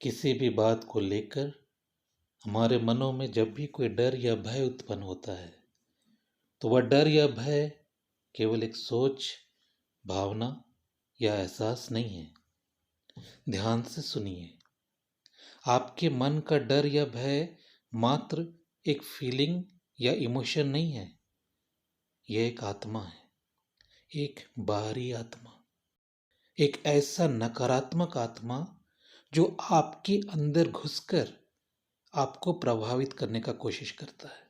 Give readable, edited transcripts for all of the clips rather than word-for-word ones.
किसी भी बात को लेकर हमारे मनों में जब भी कोई डर या भय उत्पन्न होता है तो वह डर या भय केवल एक सोच, भावना या एहसास नहीं है। ध्यान से सुनिए, आपके मन का डर या भय मात्र एक फीलिंग या इमोशन नहीं है। यह एक आत्मा है, एक बाहरी आत्मा, एक ऐसा नकारात्मक आत्मा जो आपके अंदर घुसकर आपको प्रभावित करने का कोशिश करता है।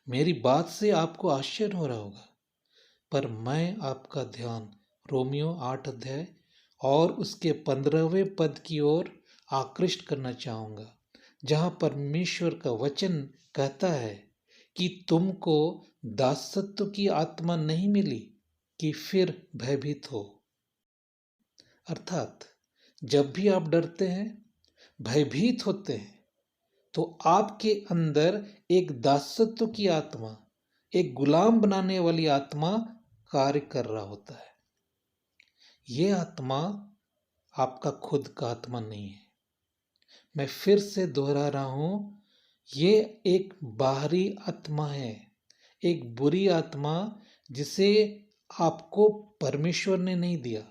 मेरी बात से आपको आश्चर्य हो रहा होगा, पर मैं आपका ध्यान रोमियो 8 अध्याय और उसके 15वें पद की ओर आकृष्ट करना चाहूंगा, जहां परमेश्वर का वचन कहता है कि तुमको दासत्व की आत्मा नहीं मिली कि फिर भयभीत हो। अर्थात जब भी आप डरते हैं, भयभीत होते हैं, तो आपके अंदर एक दासत्व की आत्मा, एक गुलाम बनाने वाली आत्मा कार्य कर रहा होता है। यह आत्मा आपका खुद का आत्मा नहीं है। मैं फिर से दोहरा रहा हूं, यह एक बाहरी आत्मा है, एक बुरी आत्मा जिसे आपको परमेश्वर ने नहीं दिया,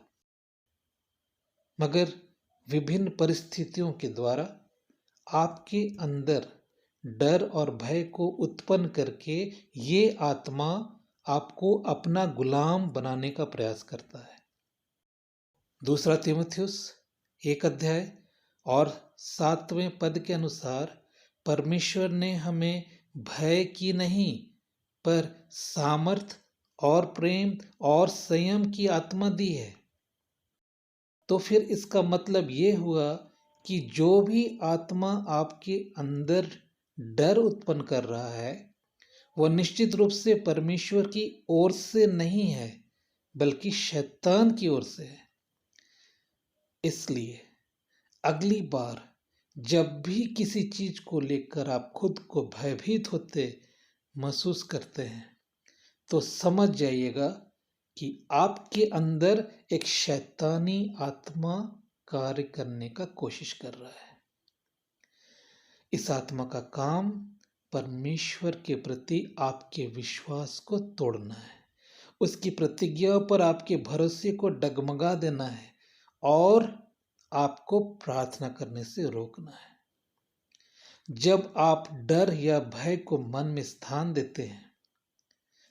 मगर विभिन्न परिस्थितियों के द्वारा आपके अंदर डर और भय को उत्पन्न करके ये आत्मा आपको अपना गुलाम बनाने का प्रयास करता है। दूसरा तीमुथियुस 1 अध्याय और 7वें पद के अनुसार परमेश्वर ने हमें भय की नहीं, पर सामर्थ और प्रेम और संयम की आत्मा दी है। तो फिर इसका मतलब ये हुआ कि जो भी आत्मा आपके अंदर डर उत्पन्न कर रहा है, वह निश्चित रूप से परमेश्वर की ओर से नहीं है, बल्कि शैतान की ओर से है। इसलिए अगली बार जब भी किसी चीज को लेकर आप खुद को भयभीत होते महसूस करते हैं, तो समझ जाइएगा कि आपके अंदर एक शैतानी आत्मा कार्य करने का कोशिश कर रहा है। इस आत्मा का काम परमेश्वर के प्रति आपके विश्वास को तोड़ना है, उसकी प्रतिज्ञा पर आपके भरोसे को डगमगा देना है और आपको प्रार्थना करने से रोकना है। जब आप डर या भय को मन में स्थान देते हैं,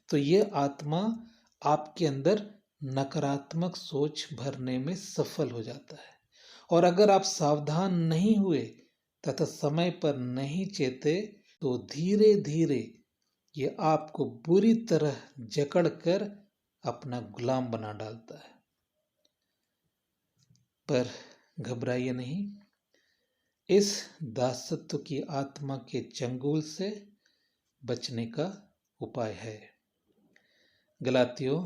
तो यह आत्मा आपके अंदर नकारात्मक सोच भरने में सफल हो जाता है। और अगर आप सावधान नहीं हुए तथा समय पर नहीं चेते, तो धीरे धीरे यह आपको बुरी तरह जकड़ कर अपना गुलाम बना डालता है। पर घबराइए नहीं, इस दासत्व की आत्मा के चंगुल से बचने का उपाय है। गलातियों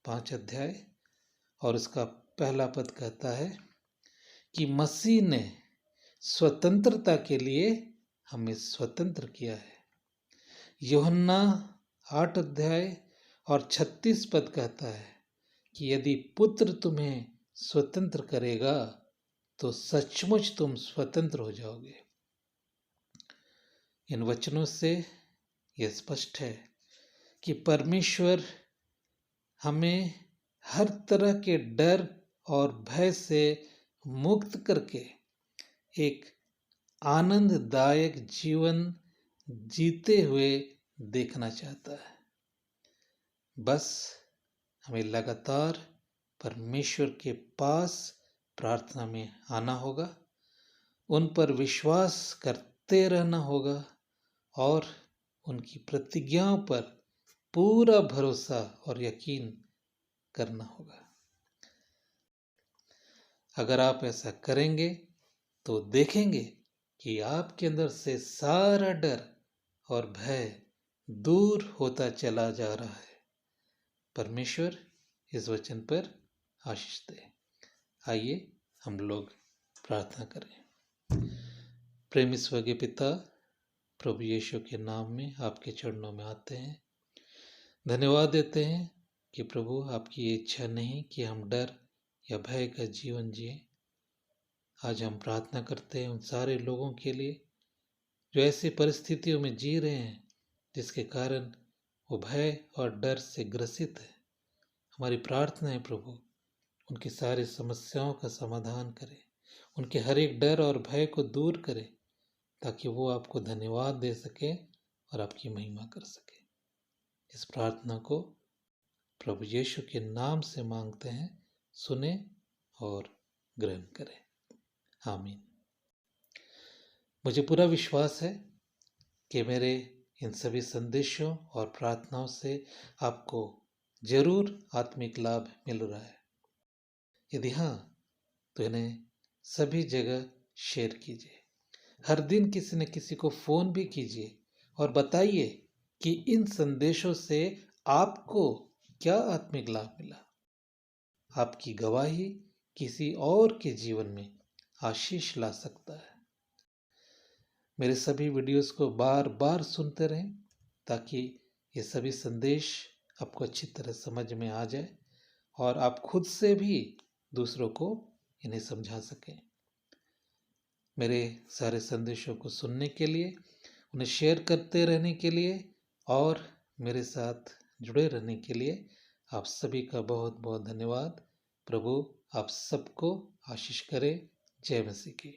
5 अध्याय और उसका पहला पद कहता है कि मसीह ने स्वतंत्रता के लिए हमें स्वतंत्र किया है। यूहन्ना 8 अध्याय और 36 पद कहता है कि यदि पुत्र तुम्हें स्वतंत्र करेगा तो सचमुच तुम स्वतंत्र हो जाओगे। इन वचनों से यह स्पष्ट है कि परमेश्वर हमें हर तरह के डर और भय से मुक्त करके एक आनंददायक जीवन जीते हुए देखना चाहता है। बस हमें लगातार परमेश्वर के पास प्रार्थना में आना होगा, उन पर विश्वास करते रहना होगा और उनकी प्रतिज्ञाओं पर पूरा भरोसा और यकीन करना होगा। अगर आप ऐसा करेंगे तो देखेंगे कि आपके अंदर से सारा डर और भय दूर होता चला जा रहा है। परमेश्वर इस वचन पर आशीष दे। आइए हम लोग प्रार्थना करें। प्रेमी स्वर्गीय पिता, प्रभु यीशु के नाम में आपके चरणों में आते हैं, धन्यवाद देते हैं कि प्रभु आपकी ये इच्छा नहीं कि हम डर या भय का जीवन जिए। आज हम प्रार्थना करते हैं उन सारे लोगों के लिए जो ऐसी परिस्थितियों में जी रहे हैं जिसके कारण वो भय और डर से ग्रसित है। हमारी प्रार्थना है प्रभु, उनकी सारी समस्याओं का समाधान करें, उनके हर एक डर और भय को दूर करें, ताकि वो आपको धन्यवाद दे सके और आपकी महिमा कर सके। इस प्रार्थना को प्रभु यीशु के नाम से मांगते हैं, सुने और ग्रहण करें। आमीन। मुझे पूरा विश्वास है कि मेरे इन सभी संदेशों और प्रार्थनाओं से आपको जरूर आत्मिक लाभ मिल रहा है। यदि हाँ, तो इन्हें सभी जगह शेयर कीजिए। हर दिन किसी न किसी को फोन भी कीजिए और बताइए कि इन संदेशों से आपको क्या आत्मिक लाभ मिला। आपकी गवाही किसी और के जीवन में आशीष ला सकता है। मेरे सभी वीडियोस को बार बार सुनते रहें ताकि ये सभी संदेश आपको अच्छी तरह समझ में आ जाए और आप खुद से भी दूसरों को इन्हें समझा सकें। मेरे सारे संदेशों को सुनने के लिए, उन्हें शेयर करते रहने के लिए और मेरे साथ जुड़े रहने के लिए आप सभी का बहुत बहुत धन्यवाद। प्रभु आप सबको आशीष करे। जय मसीह की।